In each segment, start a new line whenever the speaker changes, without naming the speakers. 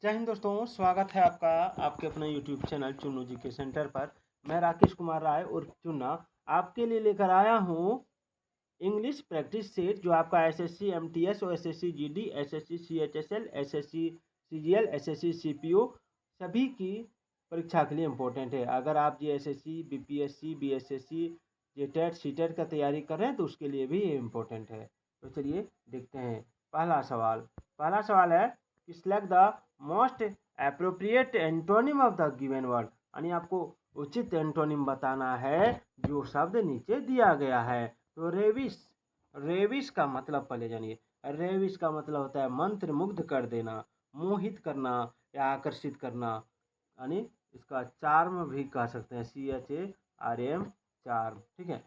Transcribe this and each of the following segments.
जय हिंद दोस्तों, स्वागत है आपका आपके अपने यूट्यूब चैनल चुन्नू जी के सेंटर पर। मैं राकेश कुमार राय और चुन्ना आपके लिए लेकर आया हूँ इंग्लिश प्रैक्टिस सेट, जो आपका एसएससी एमटीएस और SSC GD, SSC CHSL, SSC CGL, SSC CPO सभी की परीक्षा के लिए इम्पोर्टेंट है। अगर आप GSSC, BPSC, BSSC, JTET, CTET का तैयारी कर रहे हैं तो उसके लिए भी ये इम्पोर्टेंट है। तो चलिए देखते हैं। पहला सवाल है कि select the most appropriate antonym of the given word, यानी आपको उचित एंटोनिम बताना है जो शब्द नीचे दिया गया है। तो रेविश का मतलब पहले जानिए। रेविश का मतलब होता है मंत्र मुग्ध कर देना, मोहित करना या आकर्षित करना, यानी इसका चार्म भी कह सकते हैं, CHARM, चार्म। ठीक है,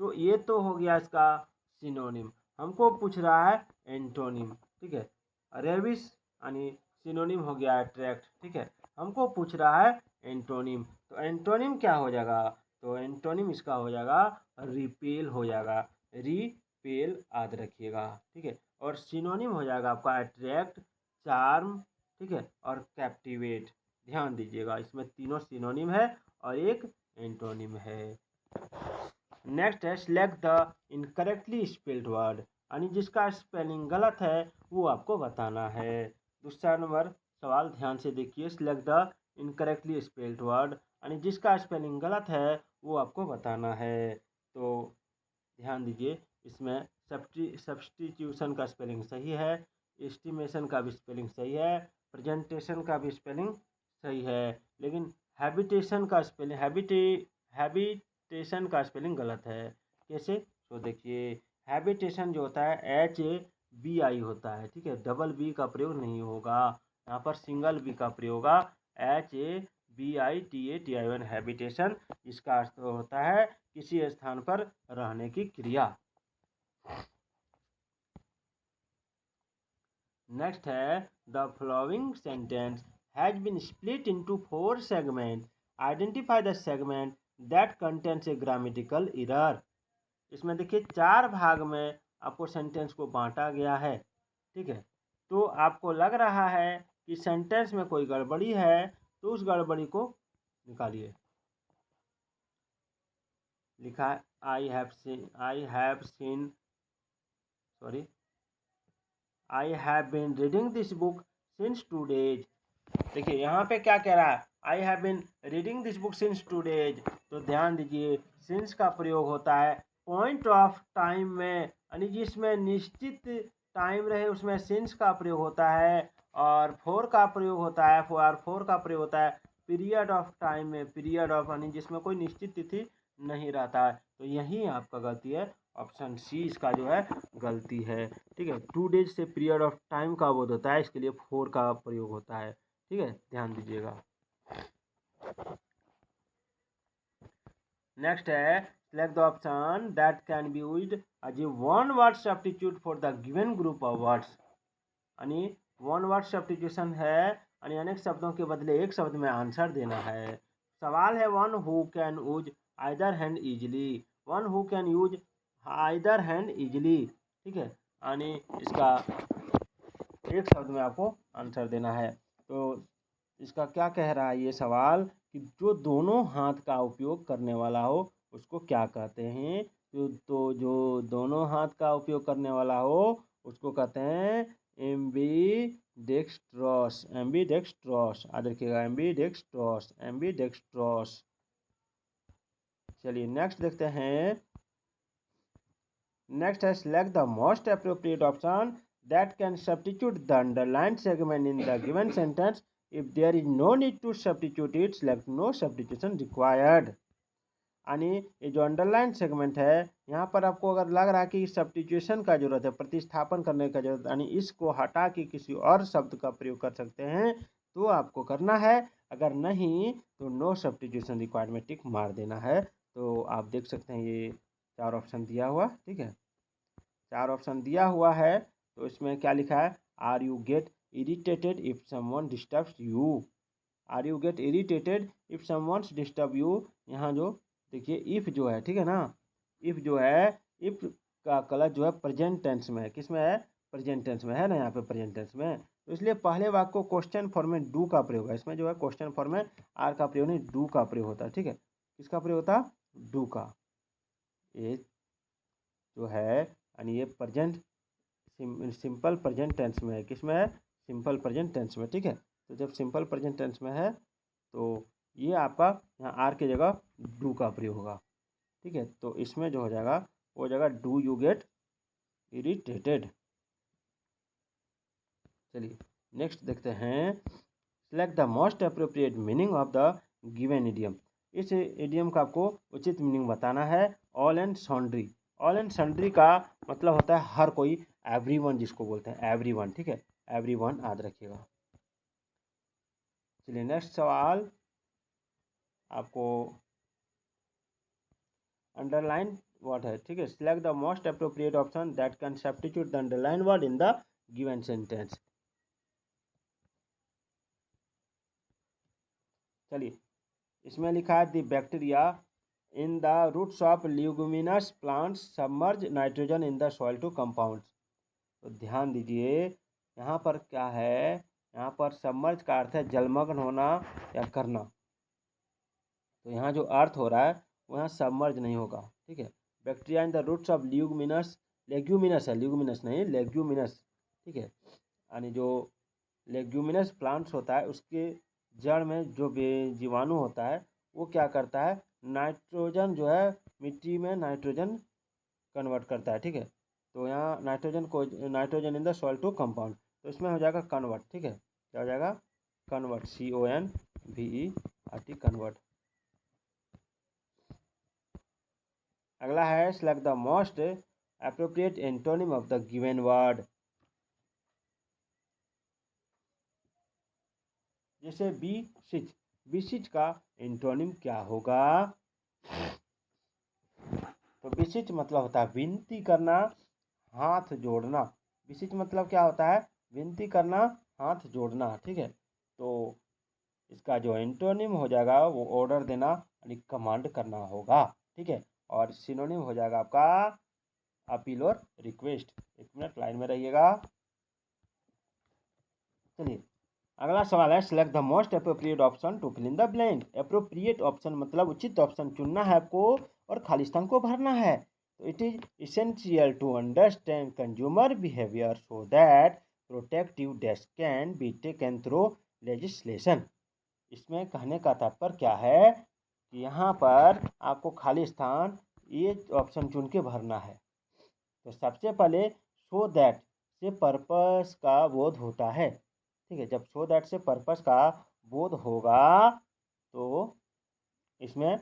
तो ये तो हो गया इसका सिनोनिम। हमको पूछ रहा है एंटोनिम। ठीक है, रेविश यानी सिनोनिम हो गया अट्रैक्ट। ठीक है, हमको पूछ रहा है एंटोनिम, तो एंटोनिम क्या हो जाएगा? तो एंटोनिम इसका हो जाएगा रिपेल हो जाएगा, रिपेल याद रखिएगा। ठीक है, और सिनोनिम हो जाएगा आपका अट्रैक्ट, चार्म, ठीक है, और कैप्टिवेट। ध्यान दीजिएगा, इसमें तीनों सिनोनिम है और एक एंटोनिम है। नेक्स्ट है select the incorrectly spelled word, यानी जिसका स्पेलिंग गलत है वो आपको बताना है। दूसरा नंबर सवाल ध्यान से देखिए। Select the incorrectly spelled word, यानी जिसका स्पेलिंग गलत है वो आपको बताना है। तो ध्यान दीजिए, इसमें सब्स्टिट्यूशन का स्पेलिंग सही है, एस्टिमेशन का भी स्पेलिंग सही है, प्रेजेंटेशन का भी स्पेलिंग सही है, लेकिन हैबिटेशन का स्पेलिंग गलत है। कैसे? तो देखिए, हैबिटेशन जो होता है HABI होता है। ठीक है, डबल बी का प्रयोग नहीं होगा, यहाँ पर सिंगल बी का प्रयोग होगा, HABITATION, हैबिटेशन। इसका अर्थ होता है किसी स्थान पर रहने की क्रिया। नेक्स्ट है the following sentence has been split into 4 segment, identify the segment that contains a grammatical error. इसमें देखिए 4 भाग में आपको सेंटेंस को बांटा गया है। ठीक है, तो आपको लग रहा है कि सेंटेंस में कोई गड़बड़ी है, तो उस गड़बड़ी को निकालिए। लिखा है I have been reading this book since 2 days. देखिए यहाँ पे क्या कह रहा है, I have been reading this book since 2 days. तो ध्यान दीजिए, सिंस का प्रयोग होता है पॉइंट ऑफ टाइम में, यानी जिसमें निश्चित टाइम रहे उसमें सिंस का प्रयोग होता है। और फोर का प्रयोग होता है, फोर का प्रयोग होता है पीरियड ऑफ टाइम में, पीरियड ऑफ यानी जिसमें कोई निश्चित तिथि नहीं रहता है। तो यही आपका गलती है, ऑप्शन सी इसका जो है गलती है। ठीक है, 2 डेज से पीरियड ऑफ टाइम का बोध होता है, इसके लिए फोर का प्रयोग होता है। ठीक है, ध्यान दीजिएगा। नेक्स्ट है select the option that can be used as a one word substitute for the given group of words, यानी वन वर्ड सब्स्टिट्यूशन है, यानी अनेक शब्दों के बदले एक शब्द में आंसर देना है। सवाल है one who can use either hand easily, one who can use either hand easily. ठीक है, यानी इसका एक शब्द में आपको आंसर देना है। तो इसका क्या कह रहा है ये सवाल कि जो दोनों हाथ का उपयोग करने वाला हो उसको क्या कहते हैं? तो जो दोनों हाथ का उपयोग करने वाला हो उसको कहते हैं एम्बीडेक्स्ट्रॉस, एम्बीडेक्स्ट्रॉस याद रखिएगा, एम्बीडेक्स्ट्रॉस, एम्बीडेक्स्ट्रॉस। चलिए नेक्स्ट देखते हैं। नेक्स्ट है select the most appropriate option that can substitute the underlined segment in the given sentence if there is no need to substitute it, select no substitution required. यानी ये जो अंडरलाइन सेगमेंट है, यहाँ पर आपको अगर लग रहा है कि सब्स्टिट्यूशन का जरूरत है, प्रतिस्थापन करने का जरूरत, यानी इसको हटा के किसी और शब्द का प्रयोग कर सकते हैं, तो आपको करना है। अगर नहीं तो नो सब्स्टिट्यूशन रिक्वायर्ड में टिक मार देना है। तो आप देख सकते हैं ये 4 ऑप्शन दिया हुआ। ठीक है, 4 ऑप्शन दिया हुआ है, तो इसमें क्या लिखा है? Are you get irritated if someone disturbs you, are you get irritated if someone disturb you. यहाँ जो देखिए इफ जो है, ठीक है ना, इफ जो है, इफ का कलर जो है प्रेजेंट टेंस में है, किस में है? प्रेजेंट टेंस में है ना, यहाँ पे प्रेजेंट टेंस में। तो इसलिए पहले वाक्य को क्वेश्चन फॉर्म में डू का प्रयोग है। इसमें जो है क्वेश्चन फॉर्म में आर का प्रयोग नहीं, डू का प्रयोग होता है। ठीक है, किसका प्रयोग होता है? डू का। ये जो है यानी ये प्रेजेंट सिंपल प्रेजेंट टेंस में है। किस में है? सिंपल प्रेजेंट टेंस में। ठीक है, तो जब सिंपल प्रेजेंट टेंस में है तो ये आपका यहाँ आर की जगह डू का प्रयोग होगा। ठीक है, तो इसमें जो हो जाएगा वो हो जाएगा डू यू गेट इरिटेटेड। चलिए नेक्स्ट देखते हैं। Select the most appropriate meaning of the given idiom. इस इडियम का आपको उचित मीनिंग बताना है। All and sundry. All and sundry का मतलब होता है हर कोई, एवरीवन जिसको बोलते हैं, एवरीवन। ठीक है, एवरीवन याद रखिएगा। चलिए नेक्स्ट सवाल आपको अंडरलाइन वर्ड है। ठीक है, select the most appropriate option that can substitute the underline word in the given sentence. चलिए इसमें लिखा है the bacteria in the roots of luminous plants submerge nitrogen in the soil to compounds. तो ध्यान दीजिए यहाँ पर क्या है, यहाँ पर सबमर्ज का अर्थ है जलमग्न होना या करना। तो यहाँ जो अर्थ हो रहा है वो यहाँ सबमर्ज नहीं होगा। ठीक है, bacteria in the roots of luminous, leguminous है, ल्यूमिनस नहीं लेग्यूमिनस। ठीक है, यानी जो लेग्यूमिनस प्लांट्स होता है उसके जड़ में जो जीवाणु होता है वो क्या करता है, नाइट्रोजन जो है मिट्टी में नाइट्रोजन कन्वर्ट करता है। ठीक है, तो यहाँ नाइट्रोजन को, nitrogen in the soil to compound, तो इसमें हो जाएगा कन्वर्ट। ठीक है, क्या हो जाएगा? Convert, CONVERT, convert. अगला है select the most appropriate antonym of the given word. जैसे बीसिच, बीसिच का एंटोनिम क्या होगा? तो बीसिच मतलब होता है विनती करना, हाथ जोड़ना। बीसिच मतलब क्या होता है? विनती करना, हाथ जोड़ना। ठीक है, तो इसका जो एंटोनिम हो जाएगा वो ऑर्डर देना यानी कमांड करना होगा। ठीक है, और सिनोनिम हो जाएगा आपका अपील और रिक्वेस्ट। एक मिनट लाइन में रहिएगा। चलिए अगला सवाल है select the most appropriate option to fill in the blank. Appropriate option मतलब उचित ऑप्शन चुनना है आपको और खाली स्थान को भरना है। तो it is essential to understand consumer behaviour so that protective desk can be taken through legislation. इसमें कहने का तात्पर्य क्या है कि यहाँ पर आपको खाली स्थान ये ऑप्शन चुन के भरना है। तो सबसे पहले सो दैट से पर्पस का बोध होता है। ठीक है, जब सो दैट से पर्पस का बोध होगा तो इसमें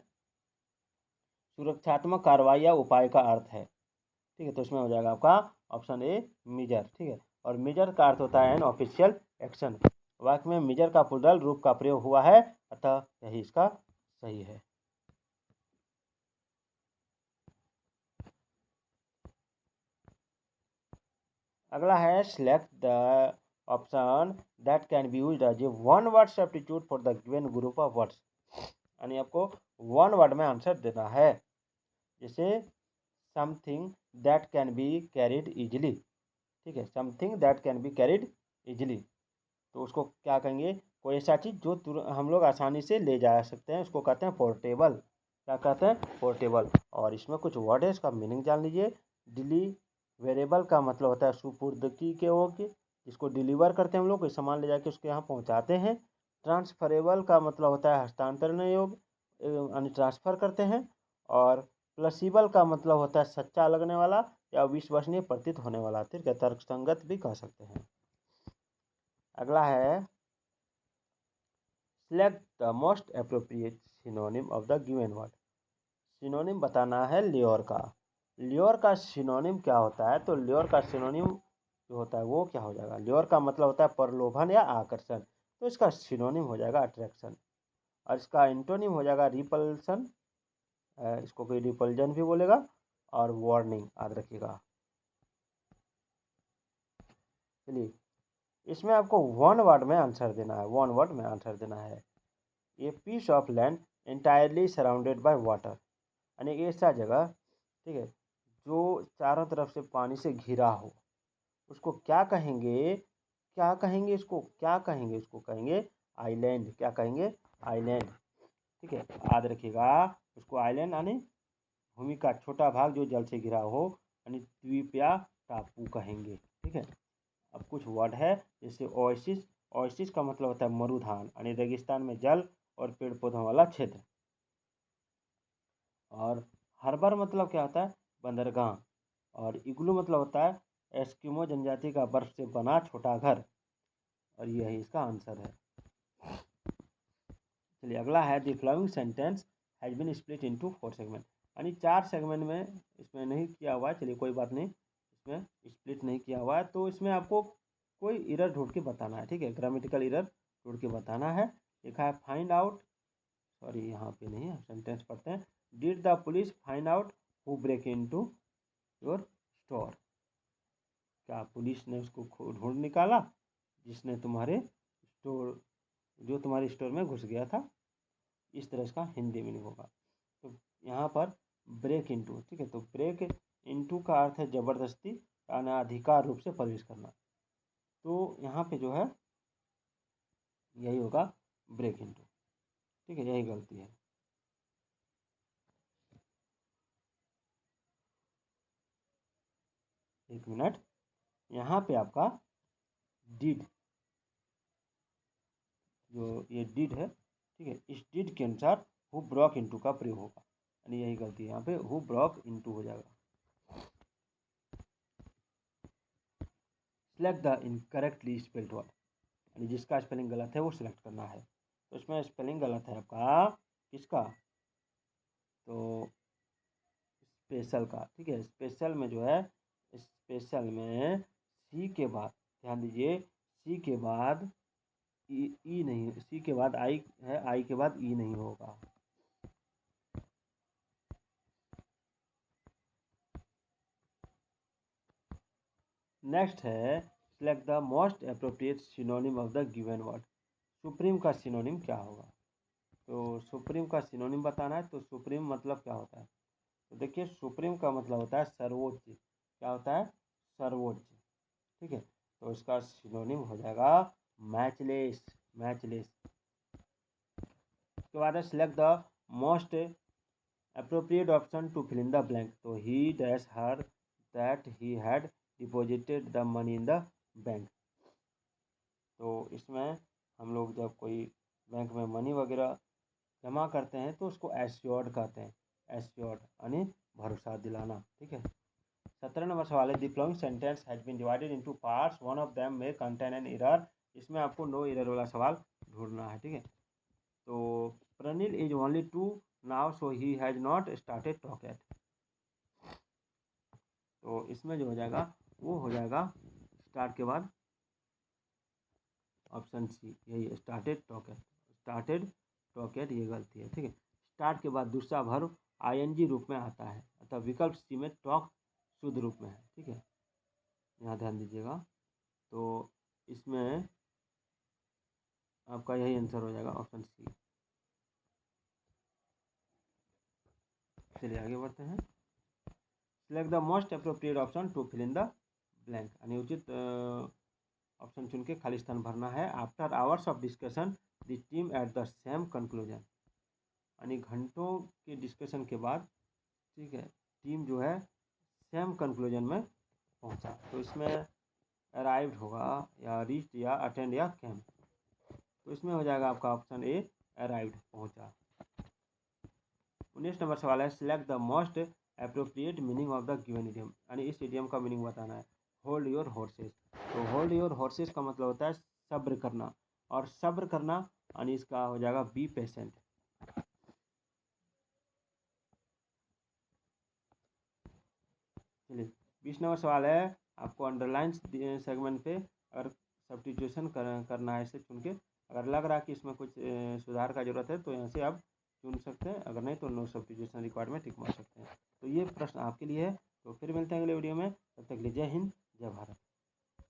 सुरक्षात्मक कार्रवाई या उपाय का अर्थ है। ठीक है, तो इसमें हो जाएगा आपका ऑप्शन ए मेजर। ठीक है, और मेजर का अर्थ होता है एन ऑफिशियल एक्शन। वाक्य में मेजर का प्लूरल रूप का प्रयोग हुआ है, अतः यही इसका सही है। अगला है select the option that can be used as a one word substitute for the given group of words. यानी आपको वन वर्ड में आंसर देना है। जैसे something that can be carried easily. ठीक है, something that can be carried easily, तो उसको क्या कहेंगे? कोई ऐसा चीज़ जो हम लोग आसानी से ले जा सकते हैं उसको कहते हैं पोर्टेबल। क्या कहते हैं? पोर्टेबल। और इसमें कुछ वर्ड है, इसका मीनिंग जान लीजिए। डिलीवरेबल का मतलब होता है सुपुर्दगी के योग्य, जिसको डिलीवर करते हैं हम लोग, कोई सामान ले जाके उसके यहाँ पहुँचाते हैं। ट्रांसफरेबल का मतलब होता है हस्तांतरण योग्य, यानी ट्रांसफ़र करते हैं। और प्लसीबल का मतलब होता है सच्चा लगने वाला या विश्वसनीय प्रतीत होने वाला। ठीक है, तर्कसंगत भी कह सकते हैं। अगला है select the most appropriate synonym of the given word. Synonym बताना है ल्योर का। ल्योर का सिनोनिम क्या होता है? तो ल्योर का सिनोनिम जो होता है वो क्या हो जाएगा? ल्योर का मतलब होता है प्रलोभन या आकर्षण, तो इसका सिनोनिम हो जाएगा अट्रैक्शन। और इसका एंटोनिम हो जाएगा रिपल्सन, इसको कोई रिपल्जन भी बोलेगा। और वार्निंग याद रखिएगा। चलिए इसमें आपको वन वर्ड में आंसर देना है, वन वर्ड में आंसर देना है। A piece of land entirely surrounded by water, यानी ऐसा जगह, ठीक है, जो चारों तरफ से पानी से घिरा हो, उसको क्या कहेंगे? क्या कहेंगे इसको, क्या कहेंगे इसको, कहेंगे आइलैंड। क्या कहेंगे, आइलैंड। ठीक है, याद रखिएगा उसको आइलैंड यानी भूमि का छोटा भाग जो जल से घिरा हो, यानी द्वीप या टापू कहेंगे। ठीक है, अब कुछ वर्ड है जैसे ओएसिस। ओएसिस का मतलब होता है मरुधान, यानी रेगिस्तान में जल और पेड़ पौधों वाला क्षेत्र। और हार्बर मतलब क्या होता है, बंदरगाह। और इग्लू मतलब होता है एस्किमो जनजाति का बर्फ से बना छोटा घर। और यही इसका आंसर है। चलिए अगला है, the flowing sentence has been split into 4 segment, यानी 4 सेगमेंट में इसमें नहीं किया हुआ है। चलिए कोई बात नहीं, इसमें स्प्लिट नहीं किया हुआ है, तो इसमें आपको कोई एरर ढूंढ के बताना है। ठीक है, ग्रामेटिकल एरर ढूंढ के बताना है। लिखा है फाइंड आउट, सॉरी यहाँ पे नहीं है, सेंटेंस पढ़ते हैं। Did the police find out who break into your store, क्या पुलिस ने उसको ढूंढ निकाला जिसने तुम्हारे स्टोर, जो तुम्हारे स्टोर में घुस गया था। इस तरह इसका हिंदी मीनिंग होगा। तो यहाँ पर ब्रेक इनटू, ठीक है, तो ब्रेक इनटू का अर्थ है जबरदस्ती, अनाधिकार रूप से प्रवेश करना। तो यहाँ पे जो है यही होगा ब्रेक इनटू। ठीक है, यही गलती है। एक मिनट, यहाँ पे आपका डिड, जो ये डिड है, ठीक है, इस डिड के अनुसार हु ब्रॉक इनटू का प्रयोग होगा, यानी यही गलती है। यहाँ पे हु ब्रॉक इनटू हो जाएगा। Select the incorrectly spelled word, यानी जिसका स्पेलिंग गलत है वो सिलेक्ट करना है। तो इसमें स्पेलिंग गलत है आपका किसका, तो स्पेशल का। ठीक है, स्पेशल में जो है, स्पेशल में सी के बाद, ध्यान दीजिए, सी के बाद ई नहीं, सी के बाद आई है, आई के बाद ई नहीं होगा। नेक्स्ट है, select the most appropriate synonym of the given word. Supreme का सिनोनिम क्या होगा, तो सुप्रीम का सिनोनिम बताना है। तो सुप्रीम मतलब क्या होता है, तो देखिए सुप्रीम का मतलब होता है सर्वोच्च। क्या होता है, सर्वोच्च। ठीक है, तो इसका सिनोनिम हो जाएगा मैचलेस, मैचलेस। उसके बाद है select the most appropriate option to fill in the blank. तो he dash her that he had deposited the money in the bank. तो इसमें हम लोग जब कोई बैंक में मनी वगैरह जमा करते हैं तो उसको एश्योर्ड कहते हैं, एश्योर्ड यानी भरोसा दिलाना। ठीक है, 17 नंबर सवाल है, the flowing sentence has been divided into parts, one of them may contain an error. इसमें आपको नो एरर वाला सवाल ढूंढना है। ठीक है, तो Pranil is only 2 now so he has not started talk at. तो इसमें जो हो जाएगा वो हो जाएगा स्टार्ट के बाद ऑप्शन सी, यही started talk eight, started talk eight, ये गलती है। ठीक है, स्टार्ट के बाद दूसरा वर्ब आईएनजी रूप में आता है, अतः विकल्प सी में टॉक शुद्ध रूप में है। ठीक है, यहाँ ध्यान दीजिएगा। तो इसमें आपका यही आंसर हो जाएगा, ऑप्शन सी। चलिए आगे बढ़ते हैं। Select the most appropriate option to fill in the blank, यानी उचित ऑप्शन चुन के खाली स्थान भरना है। After hours of discussion the team at the same conclusion, यानी घंटों के डिस्कशन के बाद, ठीक है, टीम जो है सेम कंक्लूजन में पहुंचा। तो इसमें अराइव्ड होगा या रीच्ड या अटेंड या कैम। तो इसमें हो जाएगा आपका ऑप्शन ए, अराइव्ड, पहुंचा। 19 नंबर सवाल है, select the most appropriate meaning of the given idiom, यानी इस इडियम का मीनिंग बताना है। होल्ड योर हॉर्सेस, तो होल्ड योर हॉर्सेस का मतलब होता है सब्र करना, और सब्र करना यानी इसका हो जाएगा बी पेशेंट। चलिए 20 नंबर सवाल है, आपको अंडरलाइन सेगमेंट पे अगर सब्स्टिट्यूशन करना है, इसे चुन के अगर लग रहा है कि इसमें कुछ सुधार का जरूरत है तो यहाँ से आप चुन सकते हैं, अगर नहीं तो नो सब्स्टिट्यूशन रिक्वायर्ड में टिक मार सकते हैं। तो ये प्रश्न आपके लिए है। तो फिर मिलते हैं अगले वीडियो में, तब तक के लिए जय हिंद, जय भारत।